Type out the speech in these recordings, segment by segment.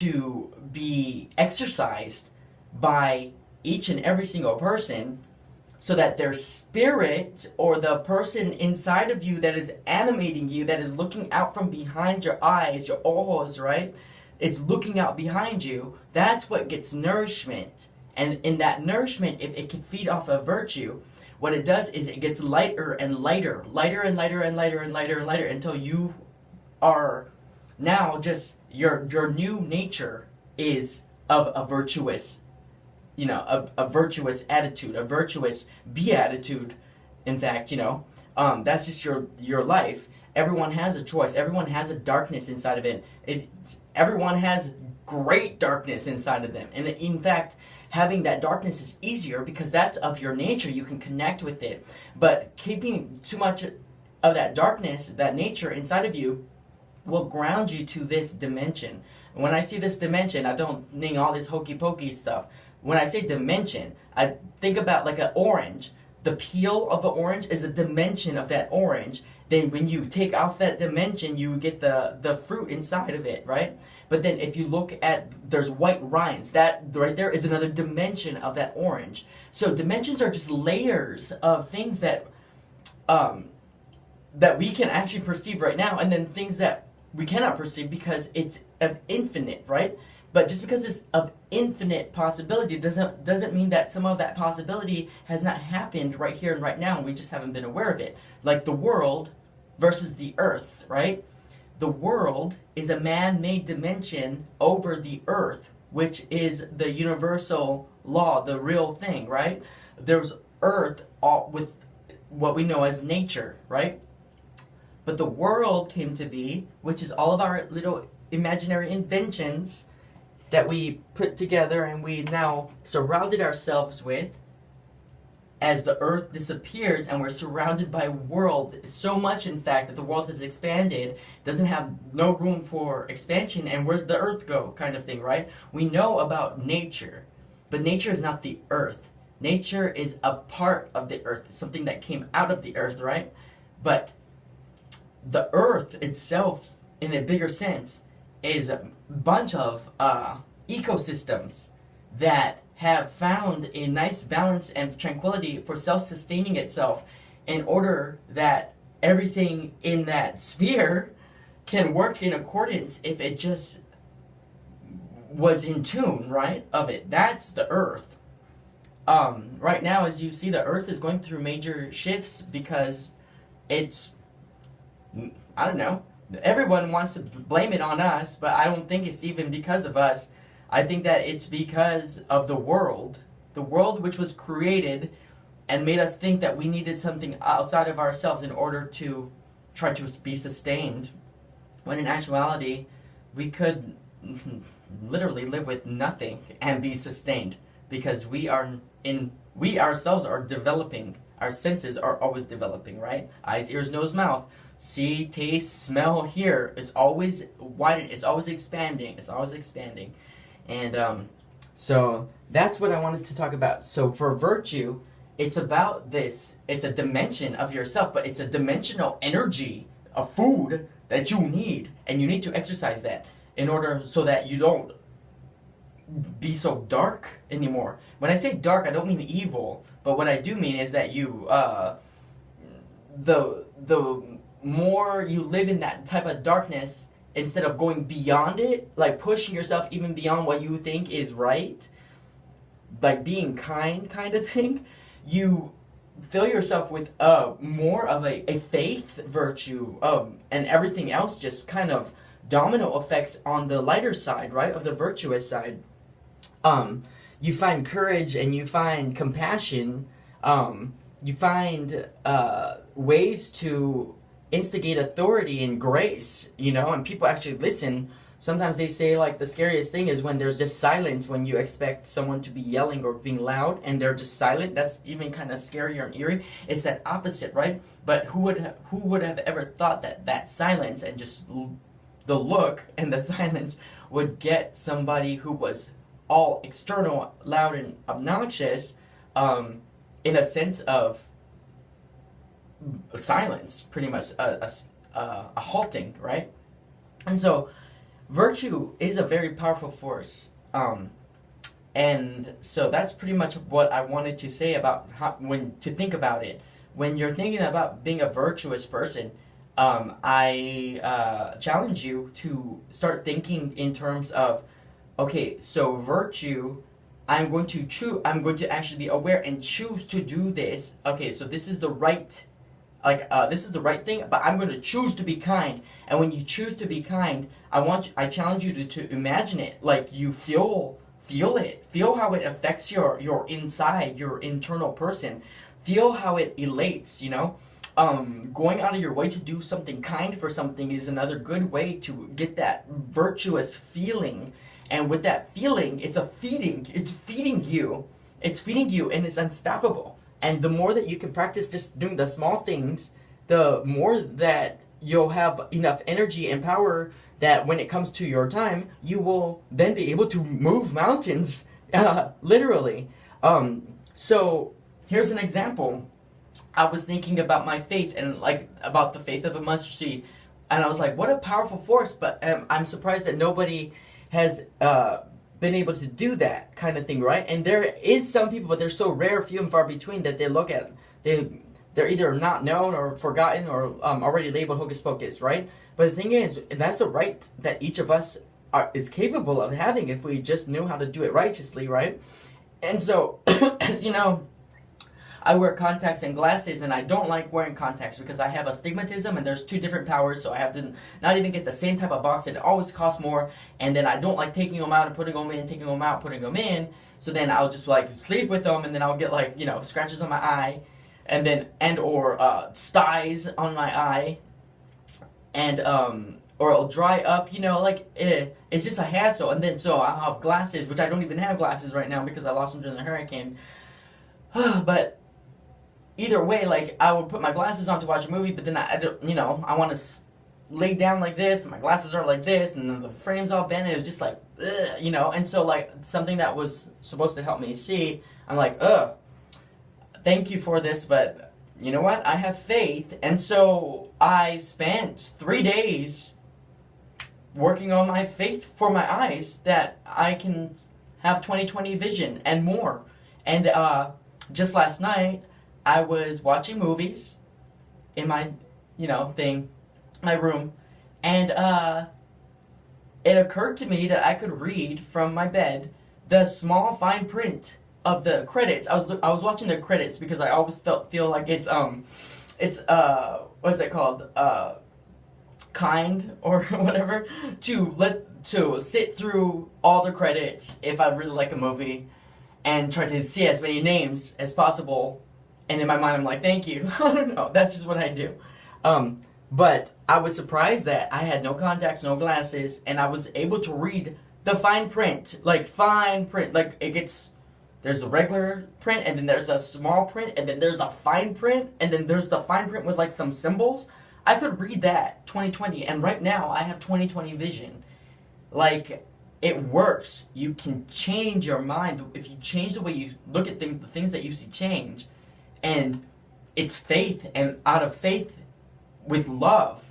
to be exercised by each and every single person, so that their spirit, or the person inside of you that is animating you, that is looking out from behind your eyes, your ojos, right? It's looking out behind you. That's what gets nourishment. And in that nourishment, if it can feed off of virtue, what it does is it gets lighter and lighter, lighter and lighter and lighter and lighter and lighter, until you are now just your new nature is of a virtuous, a virtuous attitude, a virtuous beatitude. In fact, that's just your life. Everyone has a choice. Everyone has a darkness inside of it. Everyone has great darkness inside of them. And in fact, having that darkness is easier because that's of your nature. You can connect with it. But keeping too much of that darkness, that nature inside of you, will ground you to this dimension. And when I see this dimension, I don't mean all this hokey pokey stuff. When I say dimension, I think about like an orange. The peel of the orange is a dimension of that orange. Then when you take off that dimension, you get the fruit inside of it, right? But then if you look at, there's white rinds. That right there is another dimension of that orange. So dimensions are just layers of things that that we can actually perceive right now, and then things that we cannot perceive because it's of infinite, right? But just because it's of infinite possibility doesn't mean that some of that possibility has not happened right here and right now, and we just haven't been aware of it. Like the world versus the earth, right? The world is a man-made dimension over the earth, which is the universal law, the real thing, right? There's earth all with what we know as nature, right? But the world came to be, which is all of our little imaginary inventions that we put together and we now surrounded ourselves with. As the earth disappears and we're surrounded by world, so much in fact that the world has expanded, doesn't have no room for expansion, and where's the earth go, kind of thing, right? We know about nature, but nature is not the earth. Nature is a part of the earth, it's something that came out of the earth, right? But the earth itself, in a bigger sense, is a bunch of ecosystems that have found a nice balance and tranquility for self-sustaining itself, in order that everything in that sphere can work in accordance if it just was in tune, right, of it. That's the earth. Right now, as you see, the earth is going through major shifts because it's, I don't know, everyone wants to blame it on us, but I don't think it's even because of us. I think that it's because of the world which was created and made us think that we needed something outside of ourselves in order to try to be sustained, when in actuality we could literally live with nothing and be sustained, because we ourselves are developing. Our senses are always developing, right? Eyes, ears, nose, mouth. See, taste, smell, hear. It's always widening. It's always expanding. It's always expanding. And so that's what I wanted to talk about. So for virtue, it's about this. It's a dimension of yourself, but it's a dimensional energy, a food that you need, and you need to exercise that in order so that you don't be so dark anymore. When I say dark, I don't mean evil, but what I do mean is that you, the more you live in that type of darkness, instead of going beyond it, like pushing yourself even beyond what you think is right, like being kind of thing, you fill yourself with more of a faith virtue, and everything else just kind of domino effects on the lighter side, right, of the virtuous side. You find courage and you find compassion, you find ways to instigate authority and grace, and people actually listen. Sometimes they say, like, the scariest thing is when there's just silence, when you expect someone to be yelling or being loud and they're just silent. That's even kind of scarier and eerie. It's that opposite, right? But who would have ever thought that silence and just the look and the silence would get somebody who was all external, loud, and obnoxious, in a sense of silence, pretty much a halting, right? And so virtue is a very powerful force. And so that's pretty much what I wanted to say about to think about it. When you're thinking about being a virtuous person, I challenge you to start thinking in terms of, okay, so virtue, I'm going to actually be aware and choose to do this. Okay, so this is the right, this is the right thing, but I'm going to choose to be kind. And when you choose to be kind, I challenge you to imagine it, like you feel it, feel how it affects your inside, your internal person, feel how it elates, going out of your way to do something kind for something is another good way to get that virtuous feeling. And with that feeling, it's feeding you, and it's unstoppable. And the more that you can practice just doing the small things, the more that you'll have enough energy and power that when it comes to your time, you will then be able to move mountains, literally. So here's an example. I was thinking about my faith and about the faith of a mustard seed, and I was like, what a powerful force! But I'm surprised that nobody has been able to do that kind of thing, right? And there is some people, but they're so rare, few and far between, that they're either not known or forgotten or already labeled hocus pocus, right? But the thing is, that's a right that each of us is capable of having if we just knew how to do it righteously, right? And so, as you know, I wear contacts and glasses, and I don't like wearing contacts because I have astigmatism, and there's two different powers, so I have to not even get the same type of box, and it always costs more, and then I don't like taking them out and putting them in, taking them out, putting them in, so then I'll just sleep with them, and then I'll get scratches on my eye, or styes on my eye, and or it'll dry up, it's just a hassle. And then so I'll have glasses, which I don't even have glasses right now because I lost them during the hurricane. But either way, I would put my glasses on to watch a movie, but then I want to lay down like this, and my glasses are like this, and then the frame's all bent, and it was just and so something that was supposed to help me see, I'm like, thank you for this, but you know what? I have faith, and so I spent 3 days working on my faith for my eyes that I can have 20/20 vision and more. And just last night, I was watching movies in my, my room, and it occurred to me that I could read from my bed the small fine print of the credits. I was watching the credits because I always feel like it's what's it called, kind or whatever, to sit through all the credits if I really like a movie and try to see as many names as possible. And in my mind I'm like, thank you. I don't know, that's just what I do. But I was surprised that I had no contacts, no glasses, and I was able to read the fine print, there's the regular print, and then there's a small print, and then there's a fine print, and then there's the fine print with some symbols. I could read that 20/20, and right now I have 20/20 vision. It works. You can change your mind. If you change the way you look at things, the things that you see change. And it's faith, and out of faith with love,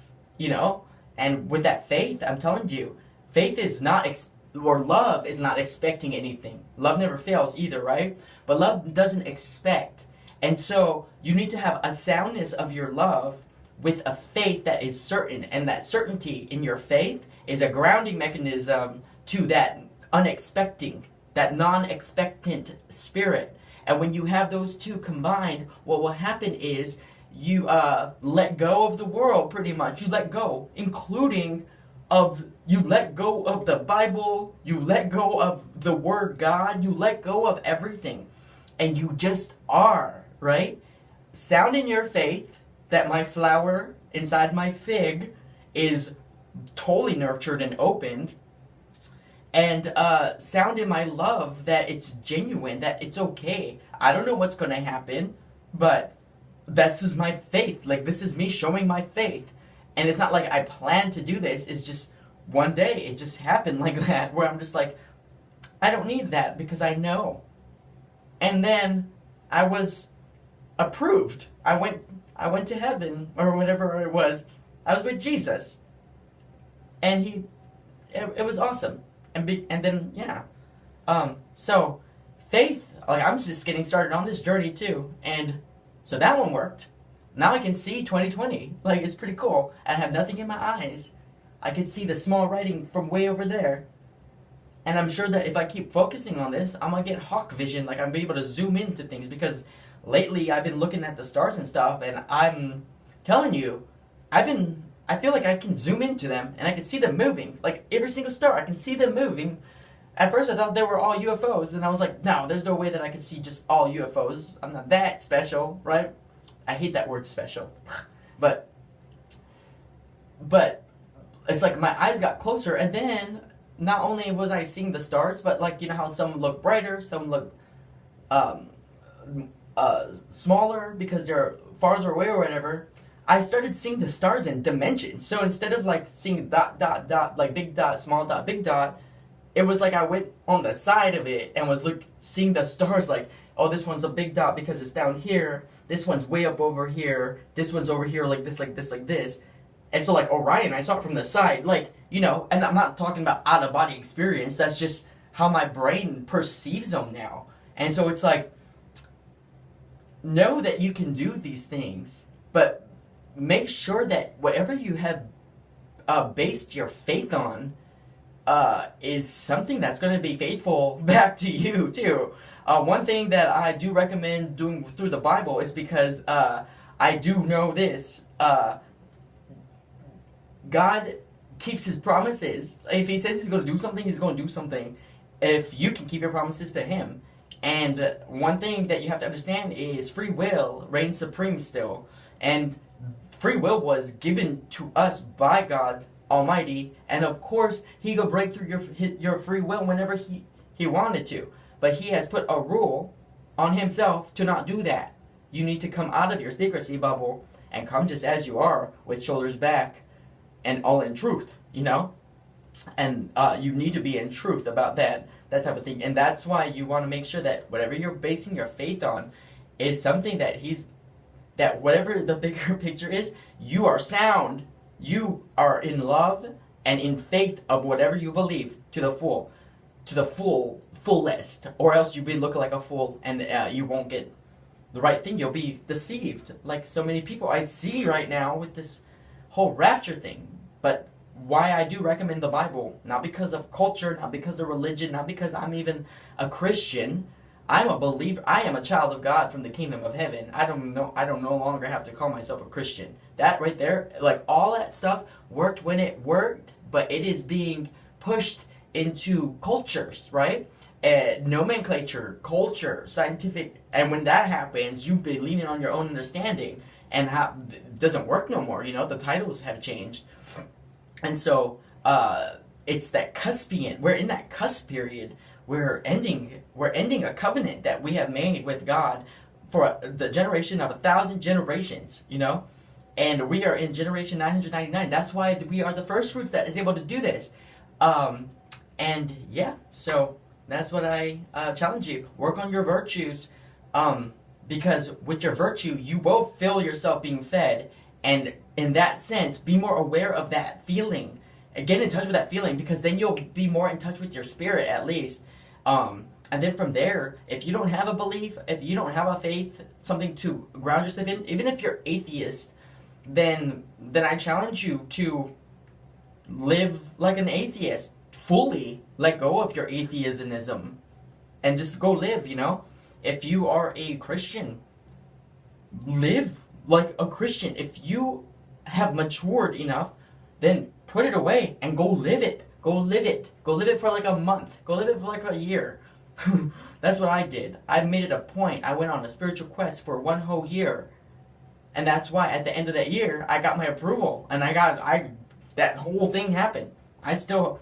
and with that faith, I'm telling you, faith is not love is not expecting anything. Love never fails either, right? But love doesn't expect. And so you need to have a soundness of your love with a faith that is certain. And that certainty in your faith is a grounding mechanism to that that non-expectant spirit. And when you have those two combined, what will happen is you let go of the world, pretty much. You let go, you let go of the Bible, you let go of the Word God, you let go of everything, and you just are, right? Sound in your faith that my flower inside my fig is totally nurtured and opened, and sound in my love that it's genuine, that it's okay. I don't know what's going to happen, but this is my faith. This is me showing my faith. And it's not like I planned to do this. It's just one day it just happened like that, where I'm just like, I don't need that because I know. And then I was approved. I went to heaven or whatever it was. I was with Jesus. And he it was awesome. And then yeah, so faith, like I'm just getting started on this journey too, and so that one worked. Now I can see 2020, like it's pretty cool. I have nothing in my eyes. I can see the small writing from way over there. And I'm sure that if I keep focusing on this, I'm gonna get hawk vision, like I'm able to zoom into things, because lately I've been looking at the stars and stuff, and I'm telling you, I feel like I can zoom into them and I can see them moving. Like every single star, I can see them moving. At first I thought they were all UFOs, and I was like, no, there's no way that I could see just all UFOs. I'm not that special, right? I hate that word special. but it's like my eyes got closer, and then not only was I seeing the stars, but like, you know how some look brighter, some look smaller because they're farther away or whatever. I started seeing the stars in dimensions. So instead of like seeing dot, dot, dot, like big dot, small dot, big dot, it was like I went on the side of it and was seeing the stars like, oh, this one's a big dot because it's down here. This one's way up over here. This one's over here like this, like this, like this. And so like Orion, I saw it from the side, like, you know, and I'm not talking about out-of-body experience. That's just how my brain perceives them now. And so it's like, know that you can do these things, but make sure that whatever you have based your faith on is something that's going to be faithful back to you too. One thing that I do recommend doing through the Bible is because I do know this. God keeps his promises. If he says he's going to do something, he's going to do something. If you can keep your promises to him. And one thing that you have to understand is free will reigns supreme still. And free will was given to us by God Almighty. And of course, he could break through your free will whenever he wanted to. But he has put a rule on himself to not do that. You need to come out of your secrecy bubble and come just as you are, with shoulders back and all in truth, you know? And you need to be in truth about that type of thing. And that's why you want to make sure that whatever you're basing your faith on is something that whatever the bigger picture is, you are sound. You are in love and in faith of whatever you believe to the fullest, or else you'll be looking like a fool, and you won't get the right thing. You'll be deceived, like so many people I see right now with this whole rapture thing. But why I do recommend the Bible, not because of culture, not because of religion, not because I'm even a Christian. I'm a believer. I am a child of God from the kingdom of heaven. I don't no longer have to call myself a Christian. That right there, like all that stuff worked when it worked, but it is being pushed into cultures, right? Nomenclature, culture, scientific, and when that happens, you be leaning on your own understanding, and it doesn't work no more. You know, the titles have changed, and so it's that cuspian. We're in that cusp period. We're ending a covenant that we have made with God for the generation of 1,000 generations, you know? And we are in generation 999. That's why we are the first fruits that is able to do this. And yeah, so that's what I challenge you. Work on your virtues, because with your virtue, you will feel yourself being fed. And in that sense, be more aware of that feeling. Get in touch with that feeling, because then you'll be more in touch with your spirit at least. And then from there, if you don't have a belief, if you don't have a faith, something to ground yourself in, even if you're atheist, then I challenge you to live like an atheist. Fully let go of your atheism and just go live, you know? If you are a Christian, live like a Christian. If you have matured enough, then put it away and go live it. Go live it. Go live it for like a month. Go live it for like a year. That's what I did. I made it a point. I went on a spiritual quest for 1 whole year. And that's why at the end of that year, I got my approval. And that whole thing happened. I still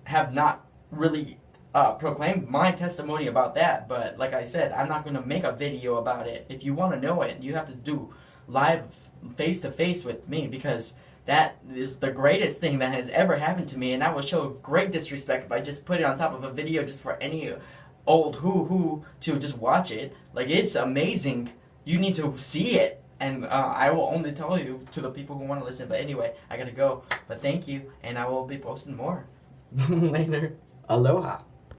have not really proclaimed my testimony about that. But like I said, I'm not going to make a video about it. If you want to know it, you have to do live face-to-face with me, because that is the greatest thing that has ever happened to me, and I will show great disrespect if I just put it on top of a video just for any old who to just watch it. Like, it's amazing. You need to see it, and I will only tell you to the people who want to listen. But anyway, I gotta go. But thank you, and I will be posting more. Later. Aloha.